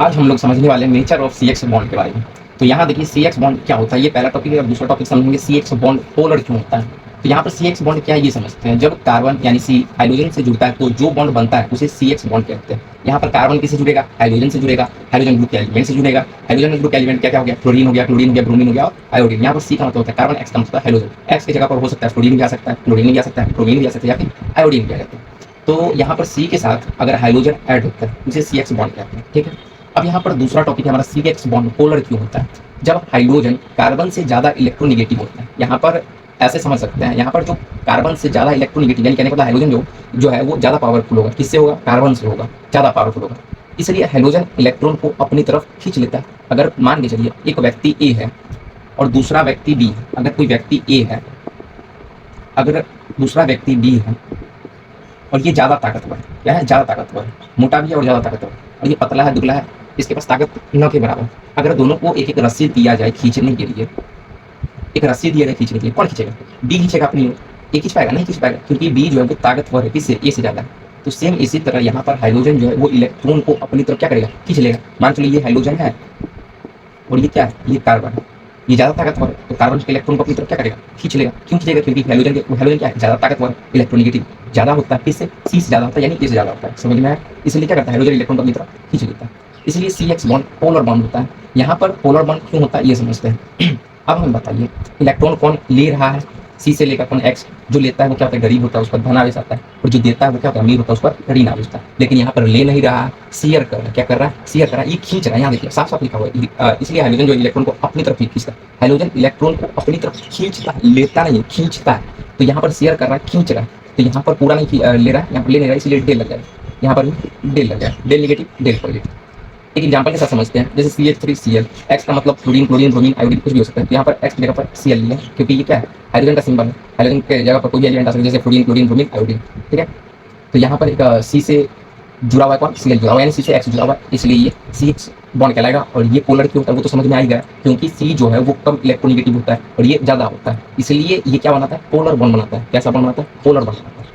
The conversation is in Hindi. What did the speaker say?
आज हम लोग समझने वाले हैं nature of C X bond के बारे में। तो यहाँ देखिए सी एक्स बॉन्ड क्या होता है, ये पहला टॉपिक है। अब दूसरा टॉपिक समझेंगे सी एक्स बॉन्ड पोलर क्यों होता है। तो यहाँ पर सी एक्स बॉन्ड क्या है ये समझते हैं। जब कार्बन यानी सी हाइड्रोजन से जुड़ता है तो जो बॉन्ड बनता है उसे सी एक्स बॉन्ड कहते हैं। यहाँ पर कार्बन किससे जुड़ेगा, हाइड्रोजन से जुड़ेगा, हाइड्रोजन ग्रुप के एलिमेंट से जुड़ेगा। हाइड्रोजन ग्रुप के एलिमेंट क्या क्या हो गया, फ्लोरीन हो गया, क्लोरीन हो गया, ब्रोमीन हो गया और आयोडीन। यहाँ पर सी का मतलब होता है कार्बन, एक्स का मतलब है हाइड्रोजन। एक्स की जगह पर हो सकता है फ्लोरीन भी आ सकता है, क्लोरीन भी आ सकता है, ब्रोमीन भी आ सकता है या फिर आयोडीन भी आ सकता है। तो यहाँ पर सी के साथ अगर हाइड्रोजन ऐड होता है उसे सी एक्स बॉन्ड कहते हैं। ठीक है। अब यहाँ पर दूसरा टॉपिक है हमारा सी एक्स बॉन्ड पोलर क्यों होता है। जब हाइड्रोजन कार्बन से ज़्यादा इलेक्ट्रोनिगेटिव होता है, यहाँ पर ऐसे समझ सकते हैं, यहाँ पर जो कार्बन से ज़्यादा इलेक्ट्रोनिगेटिव यानी कहने का मतलब हाइड्रोजन जो है वो ज़्यादा पावरफुल होगा। किससे होगा, कार्बन से होगा, ज़्यादा पावरफुल होगा। इसलिए हाइड्रोजन इलेक्ट्रॉन को अपनी तरफ खींच लेता है। अगर मान के चलिए एक व्यक्ति ए है और दूसरा व्यक्ति बी है, अगर कोई व्यक्ति ए है, अगर दूसरा व्यक्ति बी है और ये ज़्यादा ताकतवर है, क्या है, ज़्यादा ताकतवर है, मोटा भी है और ज़्यादा ताकतवर है, और ये पतला है, दुबला है, इसके पास ताकत न के बराबर। अगर दोनों को एक एक रस्सी दिया जाए खींचने के लिए, एक रस्सी दिया जाए खींचने के लिए, कौन खींचेगा, बी खींचेगा अपनी ओर। ए खींच पाएगा, नहीं खींच पाएगा, क्योंकि बी जो है वो ताकतवर है, किससे, ए से ज़्यादा है। तो सेम इसी तरह यहाँ पर हाइड्रोजन जो है वो इलेक्ट्रॉन को अपनी तरफ क्या करेगा, खींच लेगा। मान चलिए ये हाइड्रोजन है और ये क्या है, ये कार्बन है, ये ज़्यादा ताकतवर है, तो कार्बन के इलेक्ट्रॉन को अपनी तरफ क्या करेगा, खींच लेगा। क्यों खींचेगा, क्योंकि हाइड्रोजन क्या है, ज़्यादा ताकतवर, इलेक्ट्रोनिगेटिव ज़्यादा होता है, किससे, सी से ज़्यादा होता है, यानी ए से ज़्यादा होता है। समझ में आया। इसलिए क्या करता है, हाइड्रोजन इलेक्ट्रॉन को अपनी तरफ खींच लेता है। इसलिए सी एक्स बॉन्ड पोलर बॉन्ड होता है। यहाँ पर पोलर बॉन्ड क्यों होता है ये समझते हैं। अब हमें बताइए इलेक्ट्रॉन कौन ले रहा है, सी से लेकर कौन, एक्स। जो लेता है वो क्या होता है, गरीब होता है, उस पर धन आवेश आता है, और जो देता है वो क्या होता है, अमीर होता है, उस पर ऋण आवेश आता है। लेकिन यहाँ पर ले नहीं रहा है, शेयर कर रहा है। क्या कर रहा है, शेयर कर रहा है, ये खींच रहा है। यहाँ देखिए साफ साफ लिखा हुआ है। इसलिए हाइड्रोजन जो इलेक्ट्रॉन को अपनी तरफ खींचता है, हाइड्रोजन इलेक्ट्रॉन को अपनी तरफ खींचता है, लेता नहीं, खींचता है। तो यहाँ पर शेयर कर रहा है, खींच रहा है। तो यहाँ पर पूरा नहीं ले रहा है, यहाँ पर ले नहीं रहा है, इसलिए डेल लग जाएगा। यहाँ पर भी डेल लग जाएगा, डेल नेगेटिव, डेल पॉजिटिव। एक एग्जाम्पल के साथ समझते हैं, जैसे CH3Cl, एक्स का मतलब फ्लोरीन, क्लोरीन, ब्रोमीन, आयोडीन कुछ भी हो सकता है। तो यहाँ पर एक्स की जगह पर Cl लिया, क्योंकि ये क्या है, हाइड्रोजन का सिंबल है। हाइड्रोजन के जगह पर कोई भी एलिमेंट आ सकता है, जैसे फ्लोरीन, क्लोरीन, ब्रोमीन, आयोडीन। ठीक है। तो यहाँ पर एक सी से जुड़ा हुआ है, कौन, Cl जुड़ा हुआ है, यानी सी से एक्स जुड़ा हुआ है, इसलिए ये सी एक्स बॉन्ड कहलाएगा। और ये पोलर क्यों होता है वो तो समझ में आ ही गया, क्योंकि सी जो है वो कम इलेक्ट्रोनिगेटिव होता है और ये ज़्यादा होता है, इसलिए ये क्या बनाता है, पोलर बॉन्ड बनाता है। कैसा बॉन्ड बनाता है, पोलर बॉन्ड बनाता है।